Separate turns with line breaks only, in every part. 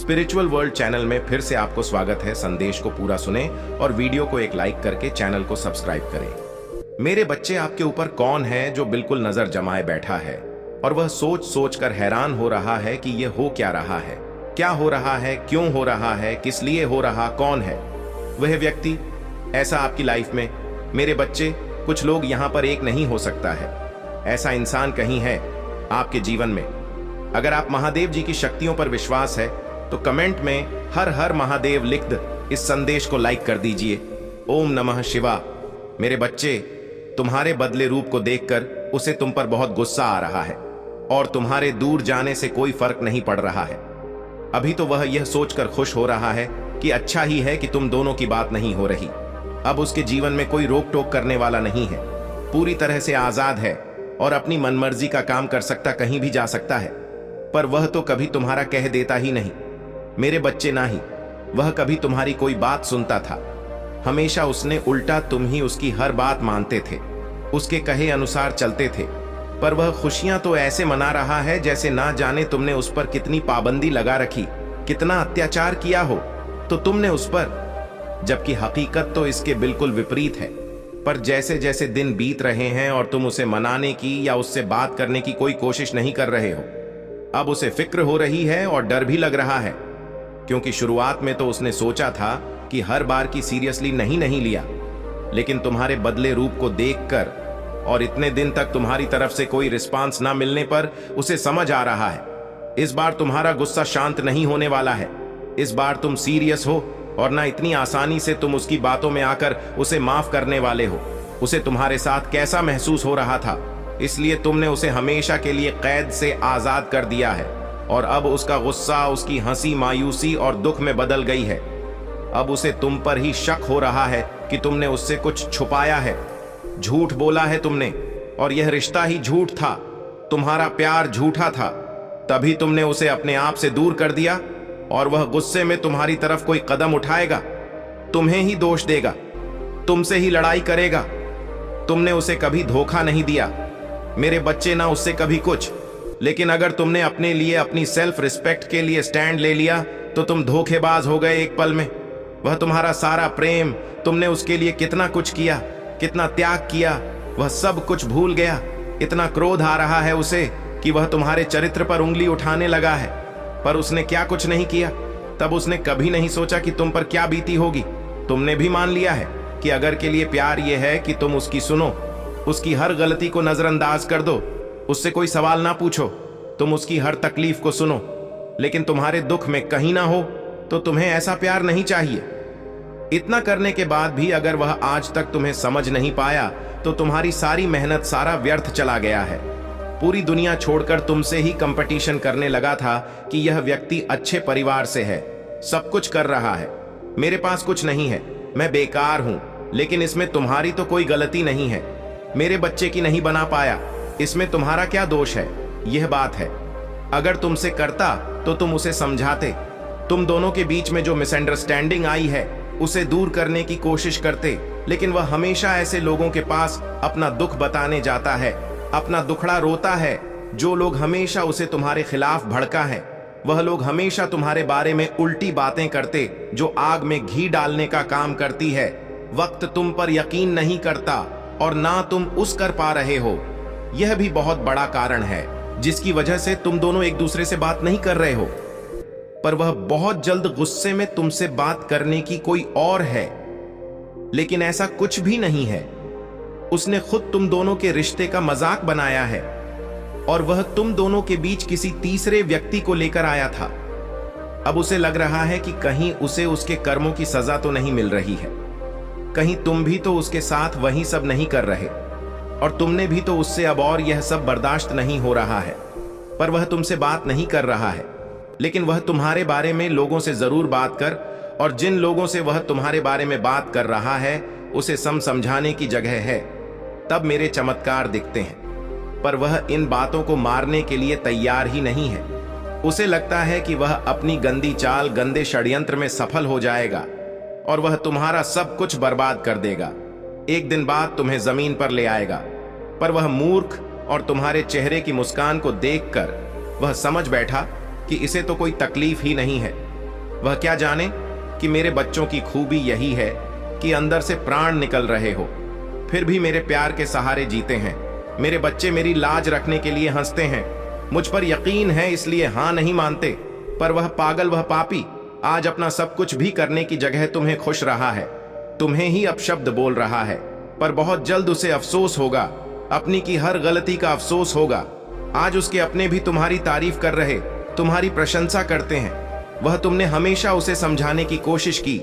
Spiritual world channel में फिर से आपको स्वागत है। संदेश को पूरा सुने और वीडियो को एक लाइक करके चैनल को सब्सक्राइब करें। मेरे बच्चे, आपके ऊपर कौन है जो बिल्कुल नजर जमाए बैठा है और वह सोच सोच कर हैरान हो रहा है कि यह हो क्या रहा है, क्या हो रहा है, क्यों हो रहा है, किस लिए हो रहा, कौन है वह व्यक्ति ऐसा आपकी लाइफ में। मेरे बच्चे, कुछ लोग यहाँ पर एक नहीं हो सकता है, ऐसा इंसान कहीं है आपके जीवन में। अगर आप महादेव जी की शक्तियों पर विश्वास है तो कमेंट में हर हर महादेव लिख इस संदेश को लाइक कर दीजिए। ओम नमः शिवा। मेरे बच्चे, तुम्हारे बदले रूप को देखकर उसे तुम पर बहुत गुस्सा आ रहा है और तुम्हारे दूर जाने से कोई फर्क नहीं पड़ रहा है। अभी तो वह यह सोचकर खुश हो रहा है कि अच्छा ही है कि तुम दोनों की बात नहीं हो रही। अब उसके जीवन में कोई रोक टोक करने वाला नहीं है, पूरी तरह से आजाद है और अपनी मनमर्जी का काम कर सकता, कहीं भी जा सकता है। पर वह तो कभी तुम्हारा कह देता ही नहीं मेरे बच्चे, ना ही वह कभी तुम्हारी कोई बात सुनता था। हमेशा उसने उल्टा तुम ही उसकी हर बात मानते थे, उसके कहे अनुसार चलते थे। पर वह खुशियां तो ऐसे मना रहा है जैसे ना जाने तुमने उस पर कितनी पाबंदी लगा रखी, कितना अत्याचार किया हो तो तुमने उस पर, जबकि हकीकत तो इसके बिल्कुल विपरीत है। पर जैसे जैसे दिन बीत रहे हैं और तुम उसे मनाने की या उससे बात करने की कोई कोशिश नहीं कर रहे हो, अब उसे फिक्र हो रही है और डर भी लग रहा है, क्योंकि शुरुआत में तो उसने सोचा था कि हर बार की सीरियसली नहीं लिया, लेकिन तुम्हारे बदले रूप को देखकर और इतने दिन तक तुम्हारी तरफ से कोई रिस्पांस ना मिलने पर उसे समझ आ रहा है इस बार तुम्हारा गुस्सा शांत नहीं होने वाला है। इस बार तुम सीरियस हो और ना इतनी आसानी से तुम उसकी बातों में आकर उसे माफ करने वाले हो। उसे तुम्हारे साथ कैसा महसूस हो रहा था, इसलिए तुमने उसे हमेशा के लिए कैद से आजाद कर दिया है और अब उसका गुस्सा, उसकी हंसी, मायूसी और दुख में बदल गई है। अब उसे तुम पर ही शक हो रहा है कि तुमने उससे कुछ छुपाया है, झूठ बोला है तुमने, और यह रिश्ता ही झूठ था, तुम्हारा प्यार झूठा था। तभी तुमने उसे अपने आप से दूर कर दिया और वह गुस्से में तुम्हारी तरफ कोई कदम उठाएगा, तुम्हें ही दोष देगा, तुमसे ही लड़ाई करेगा। तुमने उसे कभी धोखा नहीं दिया मेरे बच्चे, ना उससे कभी कुछ। लेकिन अगर तुमने अपने लिए, अपनी सेल्फ रिस्पेक्ट के लिए स्टैंड ले लिया तो तुम धोखेबाज हो गए एक पल में। वह तुम्हारा सारा प्रेम, तुमने उसके लिए कितना कुछ किया, कितना त्याग किया, वह सब कुछ भूल गया। इतना क्रोध आ रहा है उसे कि वह तुम्हारे चरित्र पर उंगली उठाने लगा है, पर उसने क्या कुछ नहीं किया। तब उसने कभी नहीं सोचा कि तुम पर क्या बीती होगी। तुमने भी मान लिया है कि अगर के लिए प्यार यह है कि तुम उसकी सुनो, उसकी हर गलती को नजरअंदाज कर दो, उससे कोई सवाल ना पूछो, तुम उसकी हर तकलीफ को सुनो। लेकिन तुम्हारे दुख में कहीं ना हो तो तुम्हें ऐसा प्यार नहीं चाहिए। इतना करने के बाद भी अगर वह आज तक तुम्हें समझ नहीं पाया तो तुम्हारी सारी मेहनत, सारा व्यर्थ चला गया है। पूरी दुनिया छोड़कर तुमसे ही कंपटीशन करने लगा था कि यह व्यक्ति अच्छे परिवार से है, सब कुछ कर रहा है, मेरे पास कुछ नहीं है, मैं बेकार हूं। लेकिन इसमें तुम्हारी तो कोई गलती नहीं है, मेरे बच्चे की नहीं बना पाया, इसमें तुम्हारा क्या दोष है? यह बात है। अगर तुमसे करता तो तुम उसे समझाते, तुम दोनों के बीच में जो मिसअंडरस्टैंडिंग आई है उसे दूर करने की कोशिश करते। लेकिन वह हमेशा ऐसे लोगों के पास अपना दुख बताने जाता है, अपना दुखड़ा रोता है, जो लोग हमेशा उसे तुम्हारे खिलाफ भड़का है। वह लोग हमेशा तुम्हारे बारे में उल्टी बातें करते, जो आग में घी डालने का काम करती है। वक्त तुम पर यकीन नहीं करता और ना तुम उस कर पा रहे हो। यह भी बहुत बड़ा कारण है जिसकी वजह से तुम दोनों एक दूसरे से बात नहीं कर रहे हो। पर वह बहुत जल्द गुस्से में तुमसे बात करने की कोई और है, लेकिन ऐसा कुछ भी नहीं है। उसने खुद तुम दोनों के रिश्ते का मजाक बनाया है और वह तुम दोनों के बीच किसी तीसरे व्यक्ति को लेकर आया था। अब उसे लग रहा है कि कहीं उसे उसके कर्मों की सजा तो नहीं मिल रही है, कहीं तुम भी तो उसके साथ वही सब नहीं कर रहे और तुमने भी तो उससे अब और यह सब बर्दाश्त नहीं हो रहा है। पर वह तुमसे बात नहीं कर रहा है, लेकिन वह तुम्हारे बारे में लोगों से जरूर बात कर, और जिन लोगों से वह तुम्हारे बारे में बात कर रहा है उसे समझाने की जगह है। तब मेरे चमत्कार दिखते हैं, पर वह इन बातों को मारने के लिए तैयार ही नहीं है। उसे लगता है कि वह अपनी गंदी चाल, गंदे षड्यंत्र में सफल हो जाएगा और वह तुम्हारा सब कुछ बर्बाद कर देगा। एक दिन बाद तुम्हें जमीन पर ले आएगा। पर वह मूर्ख और तुम्हारे चेहरे की मुस्कान को देखकर वह समझ बैठा कि इसे तो कोई तकलीफ ही नहीं है, वह क्या जाने कि मेरे बच्चों की खूबी यही है कि अंदर से प्राण निकल रहे हो, फिर भी मेरे प्यार के सहारे जीते हैं। मेरे बच्चे मेरी लाज रखने के लिए हंसते हैं, मुझ पर यकीन है इसलिए हां नहीं मानते। पर वह पागल, वह पापी आज अपना सब कुछ भी करने की जगह तुम्हें खुश रहा है, तुम्हें ही अपशब्द बोल रहा है। पर बहुत जल्द उसे अफसोस होगा, अपनी की हर गलती का अफसोस होगा। आज उसके अपने भी तुम्हारी तारीफ कर रहे, तुम्हारी प्रशंसा करते हैं। वह तुमने हमेशा उसे समझाने की कोशिश की,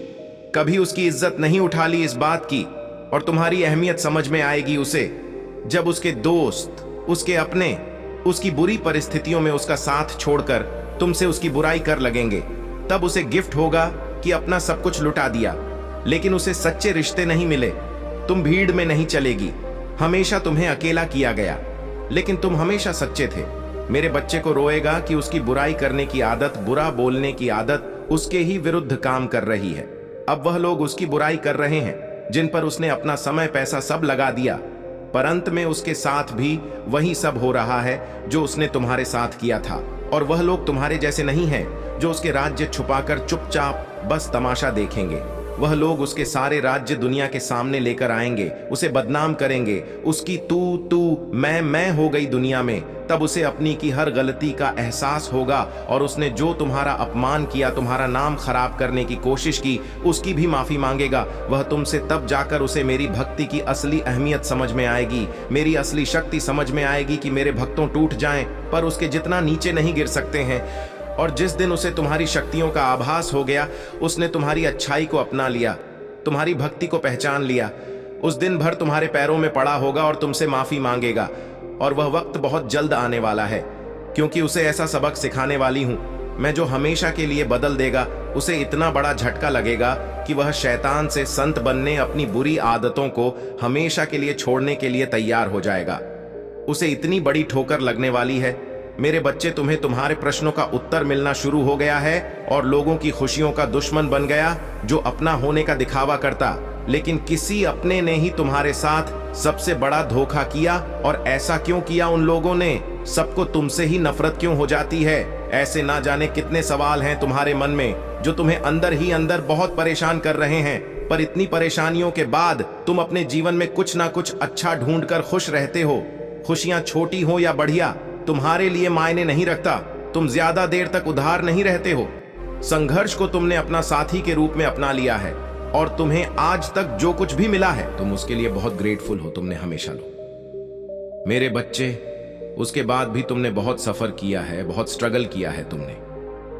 कभी उसकी इज्जत नहीं उठा ली इस बात की। और तुम्हारी अहमियत समझ में आएगी उसे जब उसके दोस्त, उसके अपने उसकी बुरी परिस्थितियों में उसका साथ छोड़कर तुमसे उसकी बुराई कर लगेंगे। तब उसे गिफ्ट होगा कि अपना सब कुछ लुटा दिया, लेकिन उसे सच्चे रिश्ते नहीं मिले। तुम भीड़ में नहीं चलेगी, हमेशा तुम्हें अकेला किया गया, लेकिन तुम हमेशा सच्चे थे। मेरे बच्चे को रोएगा कि उसकी बुराई करने की आदत, बुरा बोलने की आदत उसके ही विरुद्ध काम कर रही है। अब वह लोग उसकी बुराई कर रहे हैं जिन पर उसने अपना समय पैसा सब लगा दिया, पर अंत में उसके साथ भी वही सब हो रहा है जो उसने तुम्हारे साथ किया था। और वह लोग तुम्हारे जैसे नहीं हैं जो उसके राज्य छुपाकर चुपचाप बस तमाशा देखेंगे। वह लोग उसके सारे राज्य दुनिया के सामने लेकर आएंगे, उसे बदनाम करेंगे। उसकी तू मैं हो गई दुनिया में। तब उसे अपनी की हर गलती का एहसास होगा और उसने जो तुम्हारा अपमान किया, तुम्हारा नाम खराब करने की कोशिश की, उसकी भी माफी मांगेगा वह तुमसे। तब जाकर उसे मेरी भक्ति की असली अहमियत समझ में आएगी, मेरी असली शक्ति समझ में आएगी कि मेरे भक्तों टूट जाएं पर उसके जितना नीचे नहीं गिर सकते हैं। और जिस दिन उसे तुम्हारी शक्तियों का आभास हो गया, उसने तुम्हारी अच्छाई को अपना लिया, तुम्हारी भक्ति को पहचान लिया, उस दिन भर तुम्हारे पैरों में पड़ा होगा और तुमसे माफी मांगेगा। और वह वक्त बहुत जल्द आने वाला है, क्योंकि उसे ऐसा सबक सिखाने वाली हूं मैं जो हमेशा के लिए बदल देगा। उसे इतना बड़ा झटका लगेगा कि वह शैतान से संत बनने, अपनी बुरी आदतों को हमेशा के लिए छोड़ने के लिए तैयार हो जाएगा। उसे इतनी बड़ी ठोकर लगने वाली है मेरे बच्चे, तुम्हें तुम्हारे प्रश्नों का उत्तर मिलना शुरू हो गया है और लोगों की खुशियों का दुश्मन बन गया जो अपना होने का दिखावा करता, लेकिन किसी अपने ने ही तुम्हारे साथ सबसे बड़ा धोखा किया। और ऐसा क्यों किया उन लोगों ने? सबको तुमसे ही नफरत क्यों हो जाती है? ऐसे ना जाने कितने सवाल हैं तुम्हारे मन में जो तुम्हें अंदर ही अंदर बहुत परेशान कर रहे हैं। पर इतनी परेशानियों के बाद तुम अपने जीवन में कुछ ना कुछ अच्छा ढूंढकर खुश रहते हो। खुशियां छोटी हो या बढ़िया तुम्हारे लिए मायने नहीं रखता। तुम ज्यादा देर तक उधार नहीं रहते हो। संघर्ष को तुमने अपना साथी के रूप में अपना लिया है और तुम्हें आज तक जो कुछ भी मिला है तुम उसके लिए बहुत ग्रेटफुल हो। तुमने हमेशा लो मेरे बच्चे, उसके बाद भी तुमने बहुत सफर किया है, बहुत स्ट्रगल किया है तुमने।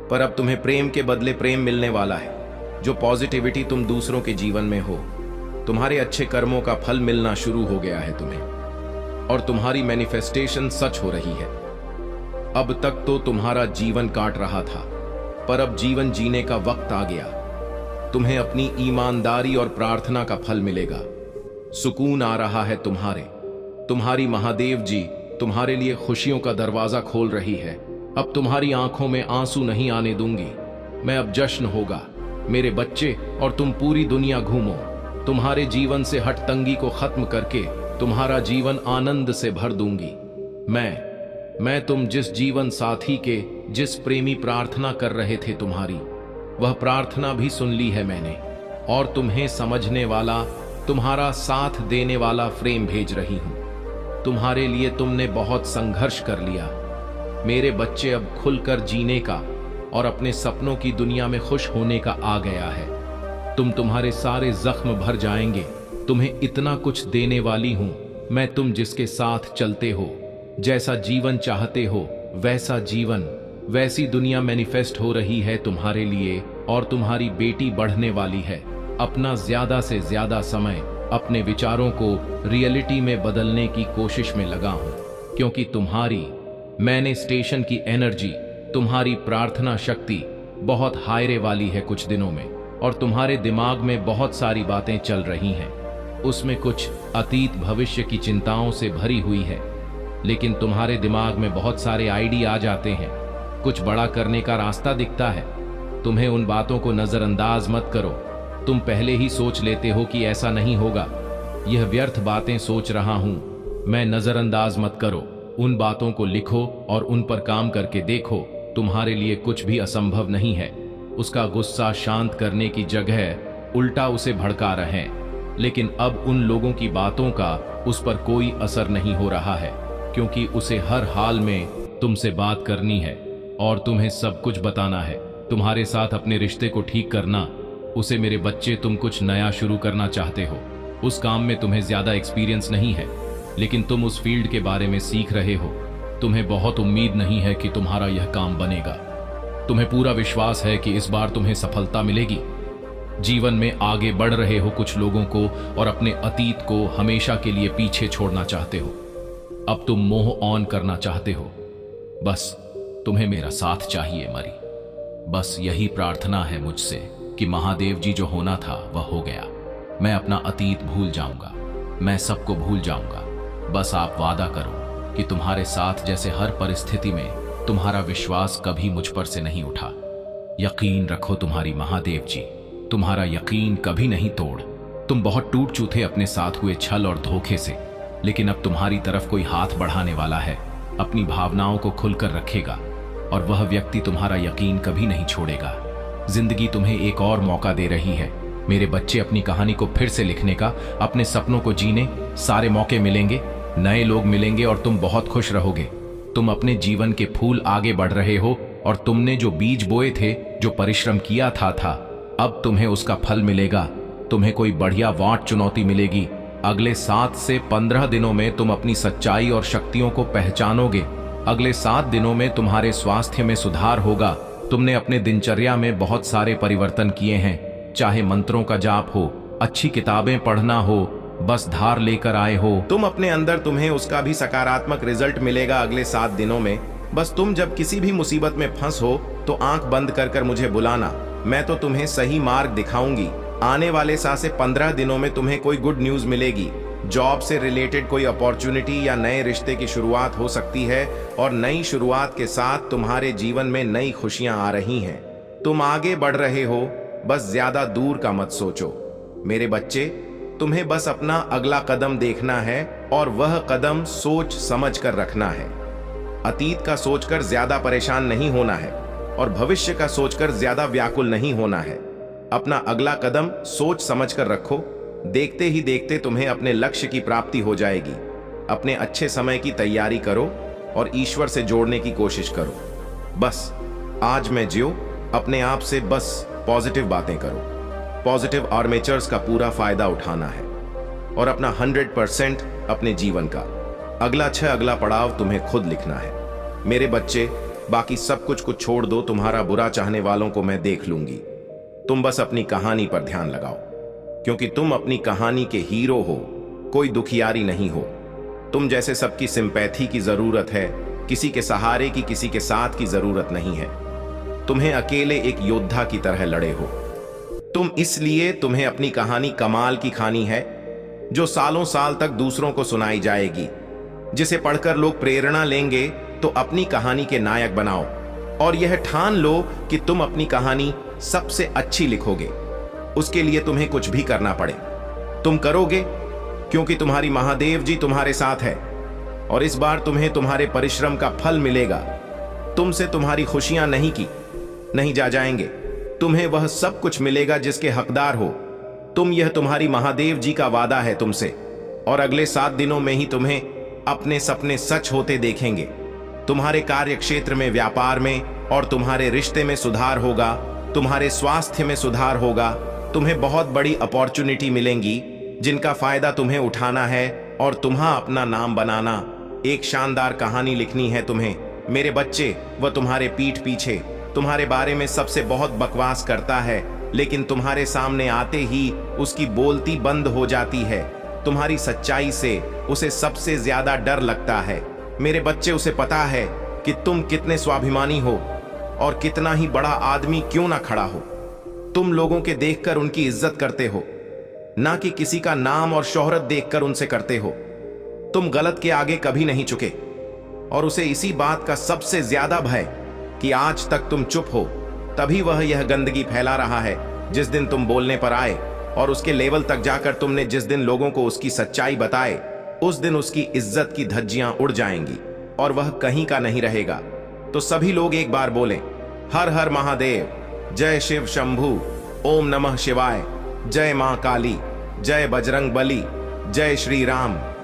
पर अब तुम्हें प्रेम के बदले प्रेम मिलने वाला है। जो पॉजिटिविटी तुम दूसरों के जीवन में हो, तुम्हारे अच्छे कर्मों का फल मिलना शुरू हो गया है तुम्हें, और तुम्हारी मैनिफेस्टेशन सच हो रही है। अब तक तो तुम्हारा जीवन काट रहा था, पर अब जीवन जीने का वक्त आ गया। तुम्हें अपनी ईमानदारी और प्रार्थना का फल मिलेगा। सुकून आ रहा है तुम्हारी महादेव जी तुम्हारे लिए खुशियों का दरवाजा खोल रही है। अब तुम्हारी आंखों में आंसू नहीं आने दूंगी मैं। अब जश्न होगा मेरे बच्चे, और तुम पूरी दुनिया घूमो। तुम्हारे जीवन से हट तंगी को खत्म करके तुम्हारा जीवन आनंद से भर दूंगी। मैं तुम जिस जीवन साथी के, जिस प्रेमी प्रार्थना कर रहे थे तुम्हारी, वह प्रार्थना भी सुन ली है मैंने, और तुम्हें समझने वाला, तुम्हारा साथ देने वाला फ्रेम भेज रही हूं। तुम्हारे लिए तुमने बहुत संघर्ष कर लिया मेरे बच्चे। अब खुलकर जीने का और अपने सपनों की दुनिया में खुश होने का आ गया है। तुम्हारे सारे जख्म भर जाएंगे। तुम्हें इतना कुछ देने वाली हूं मैं। तुम जिसके साथ चलते हो, जैसा जीवन चाहते हो, वैसा जीवन, वैसी दुनिया मैनिफेस्ट हो रही है तुम्हारे लिए। और तुम्हारी बेटी बढ़ने वाली है। अपना ज्यादा से ज्यादा समय अपने विचारों को रियलिटी में बदलने की कोशिश में लगा हूं, क्योंकि तुम्हारी मैनिफेस्टेशन की एनर्जी, तुम्हारी प्रार्थना शक्ति बहुत हायरे वाली है कुछ दिनों में। और तुम्हारे दिमाग में बहुत सारी बातें चल रही हैं, उसमें कुछ अतीत भविष्य की चिंताओं से भरी हुई है। लेकिन तुम्हारे दिमाग में बहुत सारे आइडिया आ जाते हैं, कुछ बड़ा करने का रास्ता दिखता है। तुम्हें उन बातों को नजरअंदाज मत करो। तुम पहले ही सोच लेते हो कि ऐसा नहीं होगा, यह व्यर्थ बातें सोच रहा हूं मैं। नजरअंदाज मत करो, उन बातों को लिखो और उन पर काम करके देखो। तुम्हारे लिए कुछ भी असंभव नहीं है।
उसका गुस्सा शांत करने की जगह उल्टा उसे भड़का रहे हैं। लेकिन अब उन लोगों की बातों का उस पर कोई असर नहीं हो रहा है, क्योंकि उसे हर हाल में तुमसे बात करनी है और तुम्हें सब कुछ बताना है, तुम्हारे साथ अपने रिश्ते को ठीक करना। उसे मेरे बच्चे, तुम कुछ नया शुरू करना चाहते हो। उस काम में तुम्हें ज्यादा एक्सपीरियंस नहीं है, लेकिन तुम उस फील्ड के बारे में सीख रहे हो। तुम्हें बहुत उम्मीद नहीं है कि तुम्हारा यह काम बनेगा। तुम्हें पूरा विश्वास है कि इस बार तुम्हें सफलता मिलेगी। जीवन में आगे बढ़ रहे हो कुछ लोगों को और अपने अतीत को हमेशा के लिए पीछे छोड़ना चाहते हो। अब तुम मोह ऑन करना चाहते हो। बस तुम्हें मेरा साथ चाहिए मरी। बस यही प्रार्थना है मुझसे कि महादेव जी जो होना था वह हो गया। मैं अपना अतीत भूल जाऊंगा, मैं सबको भूल जाऊंगा। बस आप वादा करो कि तुम्हारे साथ जैसे हर परिस्थिति में तुम्हारा विश्वास कभी मुझ पर से नहीं उठा। यकीन रखो तुम्हारी महादेव जी, तुम्हारा यकीन कभी नहीं तोड़। तुम बहुत टूट चूथे अपने साथ हुए छल और धोखे से, लेकिन अब तुम्हारी तरफ कोई हाथ बढ़ाने वाला है, अपनी भावनाओं को खुलकर रखेगा, और वह व्यक्ति तुम्हारा यकीन कभी नहीं छोड़ेगा। जिंदगी तुम्हें एक और मौका दे रही है मेरे बच्चे, अपनी कहानी को फिर से लिखने का, अपने सपनों को जीने। सारे मौके मिलेंगे, नए लोग मिलेंगे और तुम बहुत खुश रहोगे। तुम अपने जीवन के फूल आगे बढ़ रहे हो और तुमने जो बीज बोए थे, जो परिश्रम किया था, अब तुम्हें उसका फल मिलेगा। तुम्हें कोई बढ़िया वाट चुनौती मिलेगी। अगले 7 से 15 दिनों में तुम अपनी सच्चाई और शक्तियों को पहचानोगे। अगले 7 दिनों में तुम्हारे स्वास्थ्य में सुधार होगा। तुमने अपने दिनचर्या में बहुत सारे परिवर्तन किए हैं, चाहे मंत्रों का जाप हो, अच्छी किताबें पढ़ना हो, बस धार लेकर आए हो तुम अपने अंदर। तुम्हें उसका भी सकारात्मक रिजल्ट मिलेगा अगले 7 दिनों में। बस तुम जब किसी भी मुसीबत में फंस हो तो आंख बंद कर मुझे बुलाना, मैं तो तुम्हें सही मार्ग दिखाऊंगी। आने वाले 7 से 15 दिनों में तुम्हें कोई गुड न्यूज मिलेगी। जॉब से रिलेटेड कोई अपॉर्चुनिटी या नए रिश्ते की शुरुआत हो सकती है, और नई शुरुआत के साथ तुम्हारे जीवन में नई खुशियां आ रही हैं। तुम आगे बढ़ रहे हो, बस ज्यादा दूर का मत सोचो मेरे बच्चे। तुम्हें बस अपना अगला कदम देखना है, और वह कदम सोच समझ कर रखना है। अतीत का सोचकर ज्यादा परेशान नहीं होना है, और भविष्य का सोचकर ज्यादा व्याकुल नहीं होना है। अपना अगला कदम सोच समझ कर रखो। देखते ही देखते तुम्हें अपने लक्ष्य की प्राप्ति हो जाएगी। अपने अच्छे समय की तैयारी करो और ईश्वर से जोड़ने की कोशिश करो। बस आज में जियो, अपने आप से बस पॉजिटिव बातें करो। पॉजिटिव आर्मेचर्स का पूरा फायदा उठाना है, और अपना 100% अपने जीवन का अगला पड़ाव तुम्हें खुद लिखना है मेरे बच्चे। बाकी सब कुछ छोड़ दो, तुम्हारा बुरा चाहने वालों को मैं देख लूंगी। तुम बस अपनी कहानी पर ध्यान लगाओ, क्योंकि तुम अपनी कहानी के हीरो हो, कोई दुखियारी नहीं हो। तुम जैसे सबकी सिंपैथी की जरूरत है, किसी के सहारे की, किसी के साथ की जरूरत नहीं है। तुम्हें अकेले एक योद्धा की तरह लड़े हो तुम, इसलिए तुम्हें अपनी कहानी कमाल की खानी है, जो सालों साल तक दूसरों को सुनाई जाएगी, जिसे पढ़कर लोग प्रेरणा लेंगे। तो अपनी कहानी के नायक बनाओ, और यह ठान लो कि तुम अपनी कहानी सबसे अच्छी लिखोगे। उसके लिए तुम्हें कुछ भी करना पड़े तुम करोगे, क्योंकि तुम्हारी महादेव जी तुम्हारे साथ है, और इस बार तुम्हें तुम्हारे परिश्रम का फल मिलेगा। तुमसे तुम्हारी खुशियां नहीं जा जाएंगे। तुम्हें वह सब कुछ मिलेगा जिसके हकदार हो तुम। यह तुम्हारी महादेव जी का वादा है तुमसे, और अगले 7 दिनों में ही तुम्हें अपने सपने सच होते देखेंगे। तुम्हारे कार्य क्षेत्र में, व्यापार में और तुम्हारे रिश्ते में सुधार होगा। तुम्हारे स्वास्थ्य में सुधार होगा। तुम्हें बहुत बड़ी अपॉर्चुनिटी मिलेंगी, जिनका फायदा तुम्हें उठाना है और तुम्हारा अपना नाम बनाना। एक शानदार कहानी लिखनी है तुम्हें मेरे बच्चे। वह तुम्हारे पीठ पीछे तुम्हारे बारे में सबसे बहुत बकवास करता है, लेकिन तुम्हारे सामने आते ही उसकी बोलती बंद हो जाती है। तुम्हारी सच्चाई से उसे सबसे ज्यादा डर लगता है मेरे बच्चे। उसे पता है कि तुम कितने स्वाभिमानी हो, और कितना ही बड़ा आदमी क्यों ना खड़ा हो। तुम लोगों के देखकर उनकी इज्जत करते हो, ना कि किसी का नाम और शोहरत देखकर उनसे करते हो। तुम गलत के आगे कभी नहीं झुके, और उसे इसी बात का सबसे ज्यादा भय कि आज तक तुम चुप हो, तभी वह यह गंदगी फैला रहा है। जिस दिन तुम बोलने पर आए और उसके लेवल तक जाकर तुमने जिस दिन लोगों को उसकी सच्चाई बताए, उस दिन उसकी इज्जत की धज्जियां उड़ जाएंगी और वह कहीं का नहीं रहेगा। तो सभी लोग एक बार बोलें, हर हर महादेव।
जय शिव शंभू, ओम नमः शिवाय, जय मां काली, जय बजरंग बली, जय श्री राम।